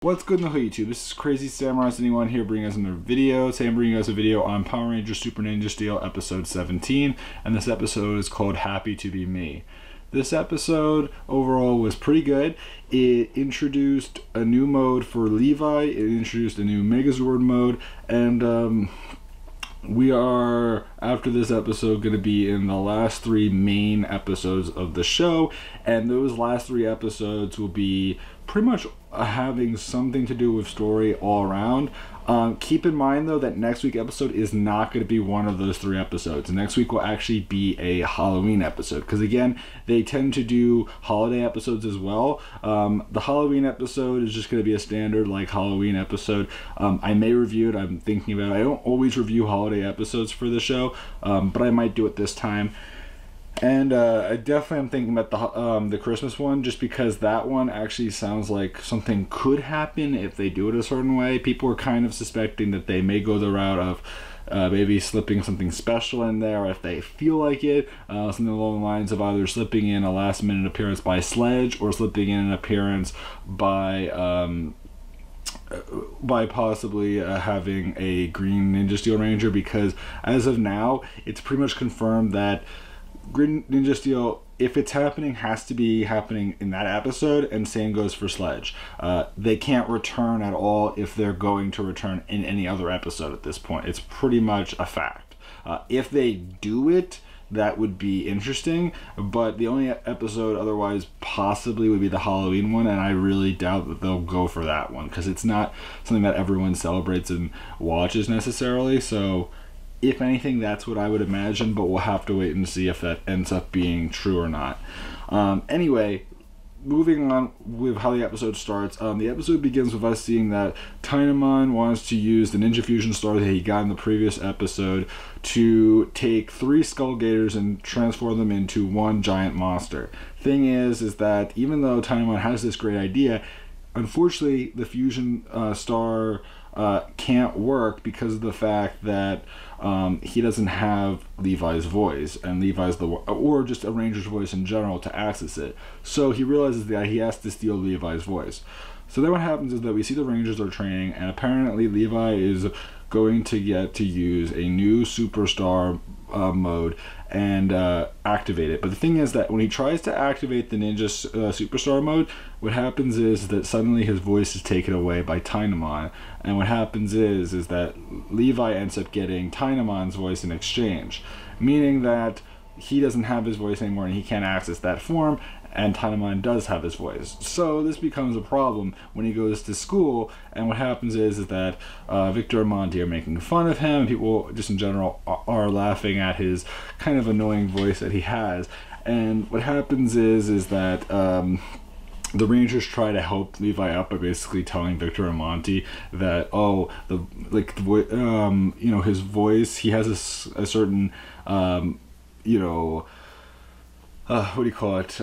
What's good in the hood, YouTube? This is Crazy Samurai 71 here, bringing us another video. Today I'm bringing us a video on Power Rangers Super Ninja Steel episode 17, and this episode is called Happy to Be Me. This episode overall was pretty good. It introduced a new mode for Levi, it introduced a new Megazord mode, and we are, after this episode, going to be in the last three main episodes of the show, and those last three episodes will be pretty much having something to do with story all around. Keep in mind though that next week's episode is not going to be one of those three episodes. Next week will actually be a Halloween episode, because again, they tend to do holiday episodes as well. The Halloween episode is just going to be a standard like Halloween episode. I may review it, I'm thinking about it. I don't always review holiday episodes for the show, but I might do it this time. And I definitely am thinking about the Christmas one, just because that one actually sounds like something could happen if they do it a certain way. People are kind of suspecting that they may go the route of maybe slipping something special in there if they feel like it. Something along the lines of either slipping in a last minute appearance by Sledge or slipping in an appearance by possibly having a green Ninja Steel Ranger, because as of now, it's pretty much confirmed that Green Ninja Steel, if it's happening, has to be happening in that episode, and same goes for Sledge. They can't return at all if they're going to return in any other episode at this point. It's pretty much a fact. If they do it, that would be interesting, but the only episode otherwise possibly would be the Halloween one, and I really doubt that they'll go for that one, because it's not something that everyone celebrates and watches necessarily. So if anything, that's what I would imagine, but we'll have to wait and see if that ends up being true or not. Anyway, moving on with how the episode starts. The episode begins with us seeing that Tynamon wants to use the Ninja Fusion Star that he got in the previous episode to take 3 Skull Gators and transform them into one giant monster. Thing is that even though Tynamon has this great idea, unfortunately the Fusion Star can't work because of the fact that he doesn't have Levi's voice, and Levi's or just a Ranger's voice in general to access it. So he realizes that he has to steal Levi's voice. So then what happens is that we see the Rangers are training, and apparently Levi is going to get to use a new Superstar mode and activate it. But the thing is that when he tries to activate the Ninja Superstar mode, what happens is that suddenly his voice is taken away by Tynamon, and what happens is that Levi ends up getting Tynamon's voice in exchange, meaning that he doesn't have his voice anymore and he can't access that form, and Tynamon does have his voice. So this becomes a problem when he goes to school, and what happens is that Victor and Monty are making fun of him, and people just in general are laughing at his kind of annoying voice that he has. And what happens is that the Rangers try to help Levi up by basically telling Victor and Monty that, oh, his voice, he has a certain what do you call it?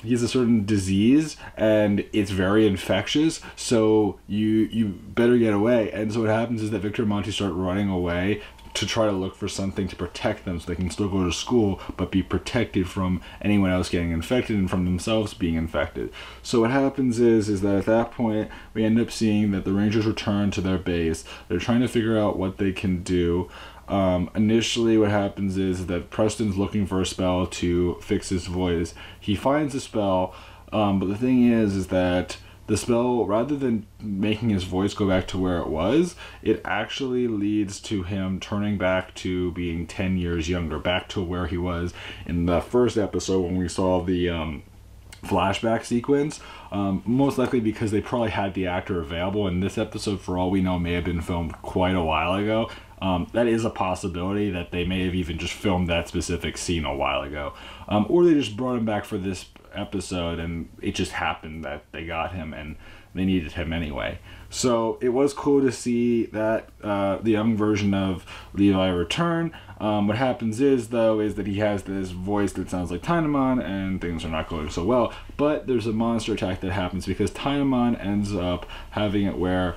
He has a certain disease, and it's very infectious, so you better get away. And so what happens is that Victor and Monty start running away to try to look for something to protect them so they can still go to school but be protected from anyone else getting infected and from themselves being infected. So what happens is that at that point we end up seeing that the Rangers return to their base. They're trying to figure out what they can do. Initially what happens is that Preston's looking for a spell to fix his voice. He finds a spell, but the thing is that the spell, rather than making his voice go back to where it was, it actually leads to him turning back to being 10 years younger, back to where he was in the first episode when we saw the flashback sequence. Most likely because they probably had the actor available, and this episode, for all we know, may have been filmed quite a while ago. That is a possibility that they may have even just filmed that specific scene a while ago. Or they just brought him back for this episode and it just happened that they got him and they needed him anyway. So it was cool to see that the young version of Levi return. What happens is that he has this voice that sounds like Tynamon, and things are not going so well. But there's a monster attack that happens because Tynamon ends up having it where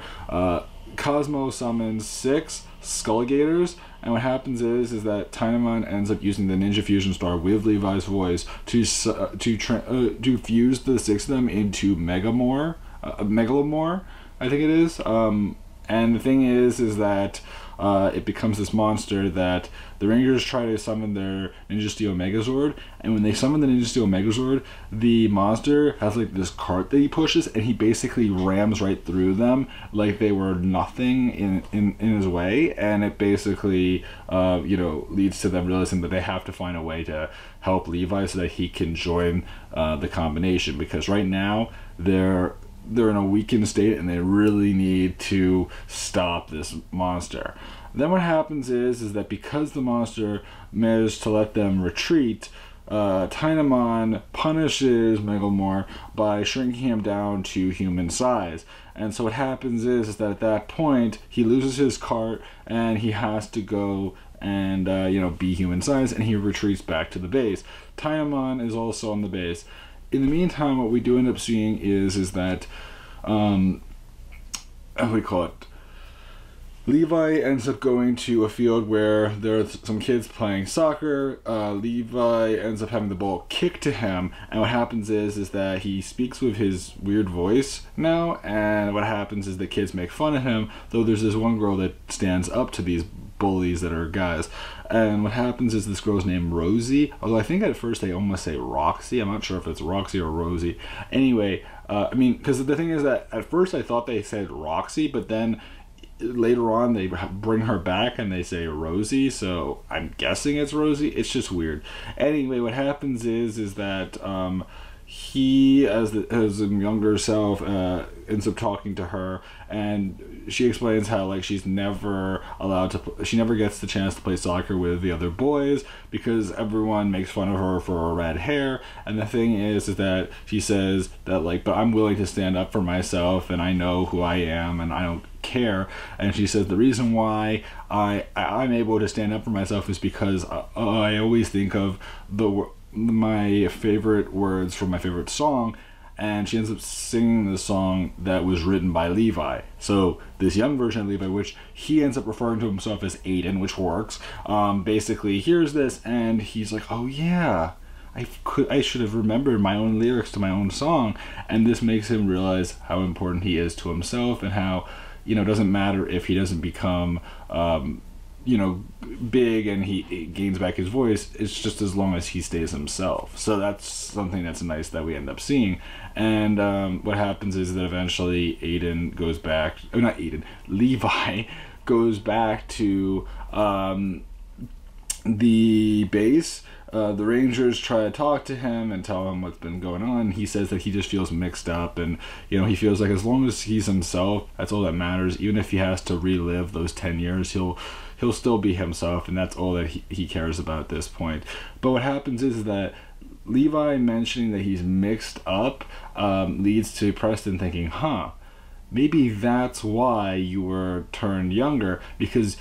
Cosmo summons 6 Skull Gators, and what happens is that Tynamon ends up using the Ninja Fusion Star with Levi's voice to fuse the 6 of them into Megamore, Megalomore, I think it is. And the thing is that it becomes this monster that the Rangers try to summon their Ninja Steel Megazord, and when they summon the Ninja Steel Megazord, the monster has like this cart that he pushes, and he basically rams right through them like they were nothing in his way, and it basically leads to them realizing that they have to find a way to help Levi so that he can join the combination, because right now they're in a weakened state and they really need to stop this monster. Then what happens is that because the monster managed to let them retreat, Tynamon punishes Megalomore by shrinking him down to human size. And so what happens is that at that point he loses his cart and he has to go and be human size, and he retreats back to the base. Tynamon is also on the base. In the meantime, what we do end up seeing is that, Levi ends up going to a field where there are some kids playing soccer. Levi ends up having the ball kicked to him, and what happens is that he speaks with his weird voice now, and what happens is the kids make fun of him, though there's this one girl that stands up to these bullies that are guys. And what happens is this girl's named Rosie, although I think at first they almost say Roxy. I'm not sure if it's Roxy or Rosie. Anyway, because the thing is that at first I thought they said Roxy, but then later on they bring her back and they say Rosie, so I'm guessing it's Rosie. It's just weird. Anyway, what happens is that he, as a younger self, ends up talking to her, and she explains how like she never gets the chance to play soccer with the other boys because everyone makes fun of her for her red hair. And the thing is that she says that but I'm willing to stand up for myself, and I know who I am, and I don't care. And she says the reason why I'm able to stand up for myself is because I always think of my favorite words from my favorite song, and she ends up singing the song that was written by Levi. So this young version of Levi, which he ends up referring to himself as Aiden, which works, basically hears this and he's like, oh yeah, I should have remembered my own lyrics to my own song. And this makes him realize how important he is to himself, and how it doesn't matter if he doesn't become big and he gains back his voice. It's just as long as he stays himself. So that's something that's nice that we end up seeing. And what happens is that eventually Levi goes back to the base. The Rangers try to talk to him and tell him what's been going on. He says that he just feels mixed up, and he feels like as long as he's himself, that's all that matters. Even if he has to relive those 10 years, he'll still be himself, and that's all that he cares about at this point. But what happens is that Levi mentioning that he's mixed up leads to Preston thinking, maybe that's why you were turned younger, because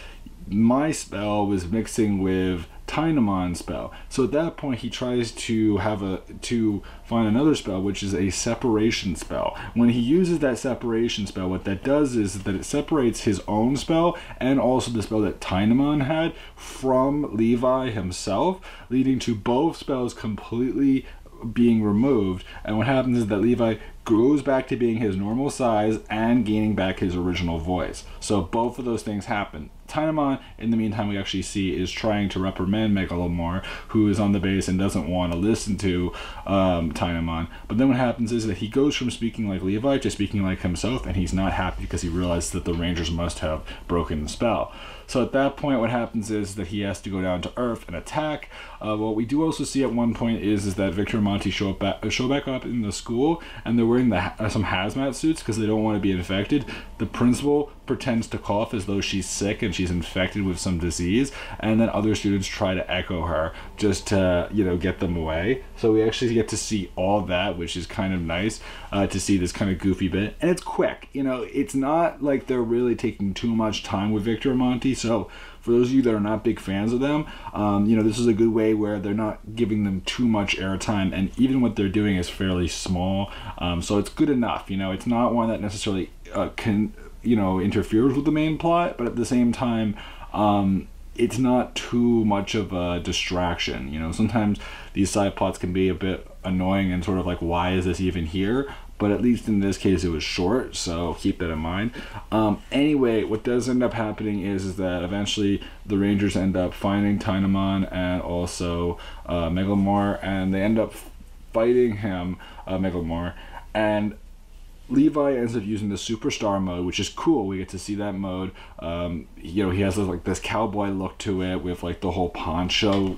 my spell was mixing with Tynamon's spell. So at that point he tries to find another spell, which is a separation spell. When he uses that separation spell, what that does is that it separates his own spell and also the spell that Tynamon had from Levi himself, leading to both spells completely being removed. And what happens is that Levi goes back to being his normal size and gaining back his original voice. So both of those things happen. Tynamon, in the meantime, we actually see is trying to reprimand Megalomore, who is on the base and doesn't want to listen to Tynamon. But then what happens is that he goes from speaking like Levi to speaking like himself, and he's not happy because he realizes that the Rangers must have broken the spell. So at that point, what happens is that he has to go down to Earth and attack. What we do also see at one point is that Victor and Monty show back up in the school, and they're wearing some hazmat suits because they don't want to be infected. The principal pretends to cough as though she's sick and she's infected with some disease, and then other students try to echo her just to get them away. So we actually get to see all that, which is kind of nice to see this kind of goofy bit, and it's quick. It's not like they're really taking too much time with Victor and Monty. So for those of you that are not big fans of them, this is a good way where they're not giving them too much airtime, and even what they're doing is fairly small. So it's good enough. It's not one that necessarily interferes with the main plot, but at the same time, it's not too much of a distraction. Sometimes these side plots can be a bit annoying and sort of like, why is this even here? but at least in this case it was short, so keep that in mind. Anyway, what does end up happening is that eventually the Rangers end up finding Tynamon and also Megalomar, and they end up fighting him, Megalomar, and Levi ends up using the superstar mode, which is cool. We get to see that mode. You know, he has like this cowboy look to it with like the whole poncho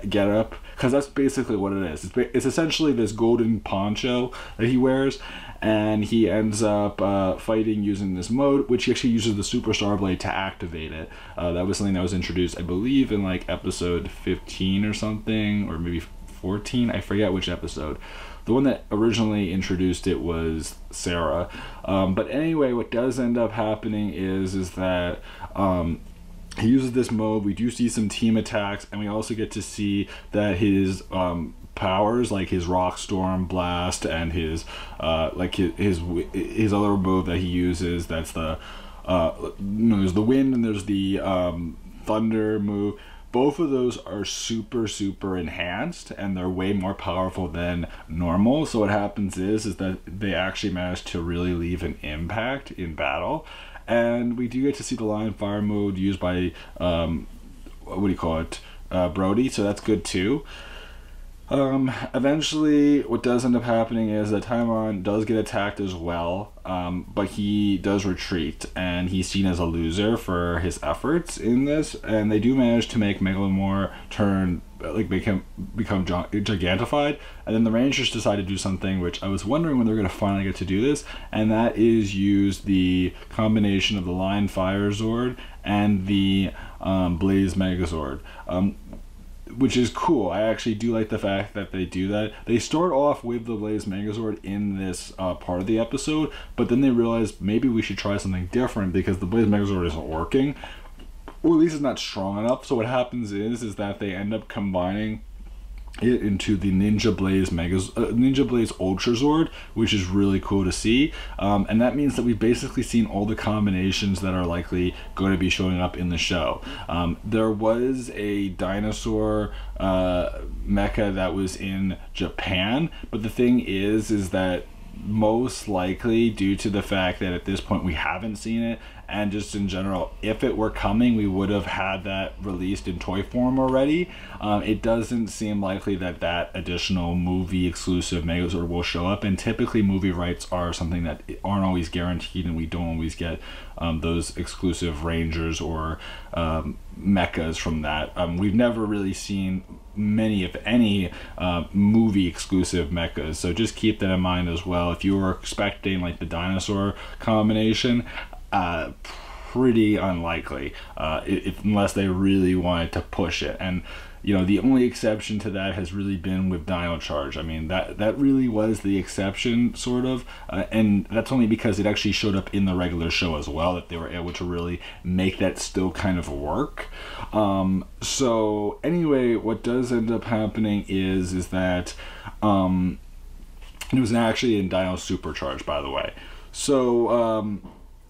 get up, because that's basically what it is. It's essentially this golden poncho that he wears, and he ends up fighting using this mode, which he actually uses the superstar blade to activate it. That was something that was introduced, I believe, in like episode 15 or something, or maybe 14. I forget which episode. The one that originally introduced it was Sarah. But anyway, what does end up happening is that he uses this mode. We do see some team attacks, and we also get to see that his powers, like his Rock Storm Blast and his like his other move that he uses, that's the there's the wind and there's the thunder move. Both of those are super enhanced, and they're way more powerful than normal. So what happens is that they actually manage to really leave an impact in battle. And we do get to see the Lion Fire mode used by Brody, so that's good too. Eventually, what does end up happening is that Tynamon does get attacked as well, but he does retreat, and he's seen as a loser for his efforts in this, and they do manage to make Megalomar become gigantified, and then the Rangers decide to do something which I was wondering when they're going to finally get to do this, and that is use the combination of the Lion Fire Zord and the Blaze Megazord. Which is cool. I actually do like the fact that they do that. They start off with the Blaze Megazord in this part of the episode, but then they realize maybe we should try something different because the Blaze Megazord isn't working, or at least it's not strong enough. So what happens is that they end up combining it into the Ninja Blaze Ultra Zord, which is really cool to see, and that means that we've basically seen all the combinations that are likely going to be showing up in the show. There was a dinosaur mecha that was in Japan, but the thing is that most likely, due to the fact that at this point we haven't seen it, and just in general, if it were coming, we would have had that released in toy form already. It doesn't seem likely that that additional movie exclusive Megazord will show up, and typically movie rights are something that aren't always guaranteed, and we don't always get those exclusive Rangers or mechas from that. We've never really seen many, if any, movie exclusive mechas, so just keep that in mind as well. If you were expecting like the dinosaur combination, pretty unlikely, unless they really wanted to push it. And you know, the only exception to that has really been with Dino Charge. I mean, that really was the exception, sort of, and that's only because it actually showed up in the regular show as well, that they were able to really make that still kind of work. So anyway, what does end up happening is that it was actually in Dino Supercharge, by the way. So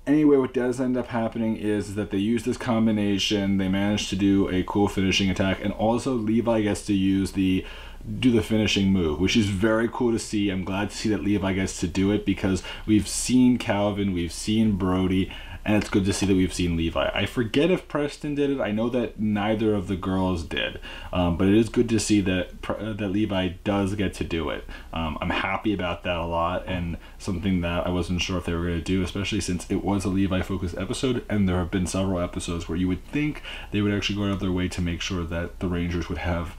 anyway, what does end up happening is that they use this combination, they manage to do a cool finishing attack, and also Levi gets to do the finishing move, which is very cool to see. I'm glad to see that Levi gets to do it, because we've seen Calvin, we've seen Brody, and it's good to see that we've seen Levi. I forget if Preston did it. I know that neither of the girls did, but it is good to see that Levi does get to do it. I'm happy about that a lot, and something that I wasn't sure if they were going to do, especially since it was a Levi-focused episode, and there have been several episodes where you would think they would actually go out of their way to make sure that the Rangers would have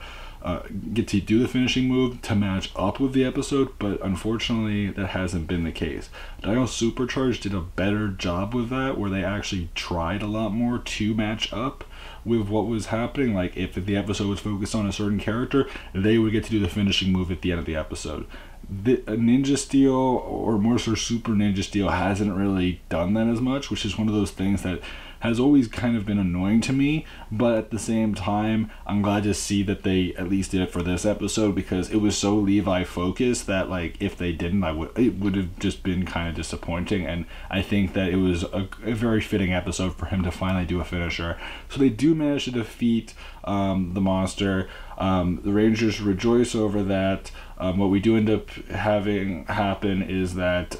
get to do the finishing move to match up with the episode, but unfortunately that hasn't been the case. Dino Supercharged did a better job with that, where they actually tried a lot more to match up with what was happening. Like if the episode was focused on a certain character, they would get to do the finishing move at the end of the episode. Ninja Steel, or more so Super Ninja Steel, hasn't really done that as much, which is one of those things that has always kind of been annoying to me, but at the same time, I'm glad to see that they at least did it for this episode, because it was so Levi focused that, like, if they didn't, it would have just been kind of disappointing, and I think that it was a very fitting episode for him to finally do a finisher. So they do manage to defeat the monster. The Rangers rejoice over that. what we do end up having happen is that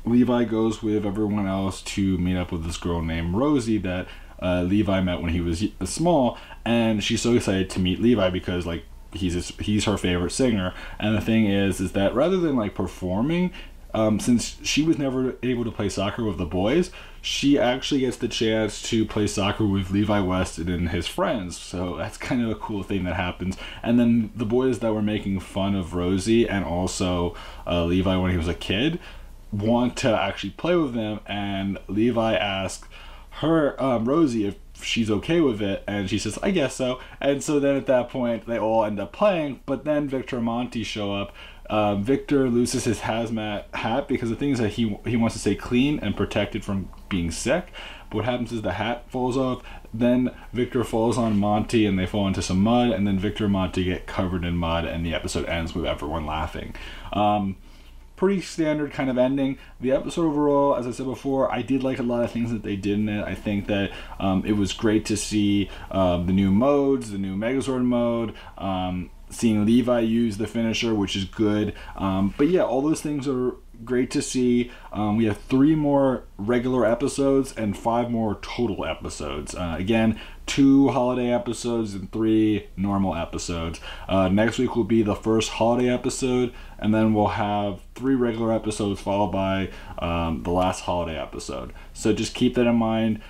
Levi goes with everyone else to meet up with this girl named Rosie that Levi met when he was small, and she's so excited to meet Levi because like he's her favorite singer. And the thing is that rather than like performing, since she was never able to play soccer with the boys, she actually gets the chance to play soccer with Levi Weston and his friends. So that's kind of a cool thing that happens. And then the boys that were making fun of Rosie and also Levi when he was a kid want to actually play with them, and Levi asks her, Rosie, if she's okay with it, and she says, I guess so. And so then at that point they all end up playing, but then Victor and Monty show up. Victor loses his hazmat hat because the thing is that he wants to stay clean and protected from being sick. But what happens is the hat falls off, then Victor falls on Monty and they fall into some mud, and then Victor and Monty get covered in mud, and the episode ends with everyone laughing. Pretty standard kind of ending. The episode overall, as I said before, I did like a lot of things that they did in it. I think that it was great to see the new modes, the new Megazord mode, seeing Levi use the finisher, which is good. But yeah, all those things are great to see. We have 3 more regular episodes and 5 more total episodes. Again, 2 holiday episodes and 3 normal episodes. Next week will be the first holiday episode, and then we'll have 3 regular episodes followed by the last holiday episode. So just keep that in mind.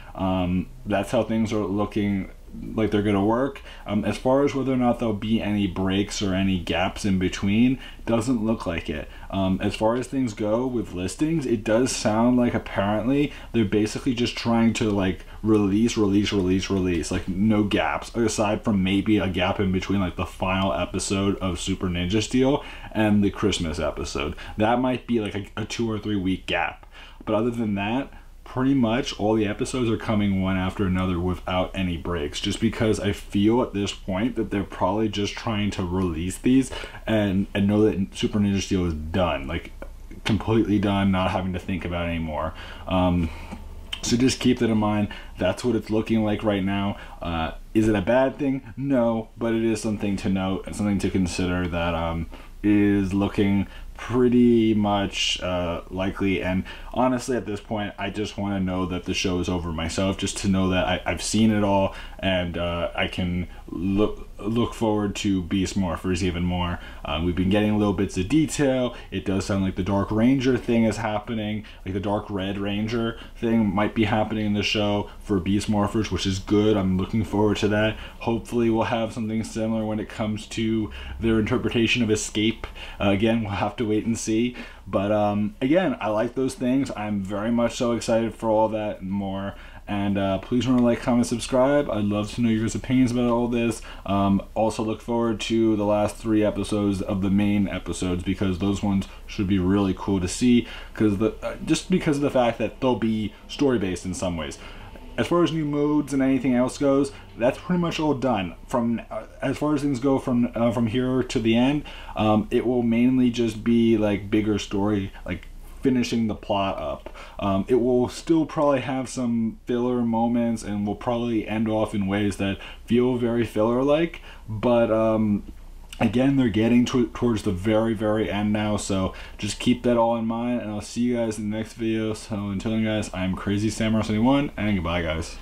That's how things are looking like they're gonna work. As far as whether or not there'll be any breaks or any gaps in between, doesn't look like it. As far as things go with listings, it does sound like apparently they're basically just trying to like release, like no gaps, aside from maybe a gap in between like the final episode of Super Ninja Steel and the Christmas episode. That might be like a 2 or 3 week gap, but other than that, pretty much all the episodes are coming one after another without any breaks, just because I feel at this point that they're probably just trying to release these and know that Super Ninja Steel is done, like completely done, not having to think about it anymore. So just keep that in mind. That's what it's looking like right now. Is it a bad thing? No, but it is something to note and something to consider that is looking pretty much likely. And honestly, at this point, I just want to know that the show is over myself, just to know that I've seen it all, and I can look forward to Beast Morphers even more. We've been getting little bits of detail. It does sound like the Dark Ranger thing is happening, like the Dark Red Ranger thing might be happening in the show for Beast Morphers, which is good. I'm looking forward to that. Hopefully we'll have something similar when it comes to their interpretation of Escape. Again, we'll have to wait and see. But again, I like those things. I'm very much so excited for all that and more. And please remember to like, comment, subscribe. I'd love to know your guys' opinions about all this. Also look forward to the last 3 episodes of the main episodes, because those ones should be really cool to see, because just because of the fact that they'll be story based in some ways. As far as new modes and anything else goes, that's pretty much all done. From as far as things go from here to the end, it will mainly just be like bigger story, like finishing the plot up. It will still probably have some filler moments, and will probably end off in ways that feel very filler-like, but again, they're getting towards the very end now, so just keep that all in mind, and I'll see you guys in the next video. So until then, guys, I'm Crazy Samurai 71, and goodbye, guys.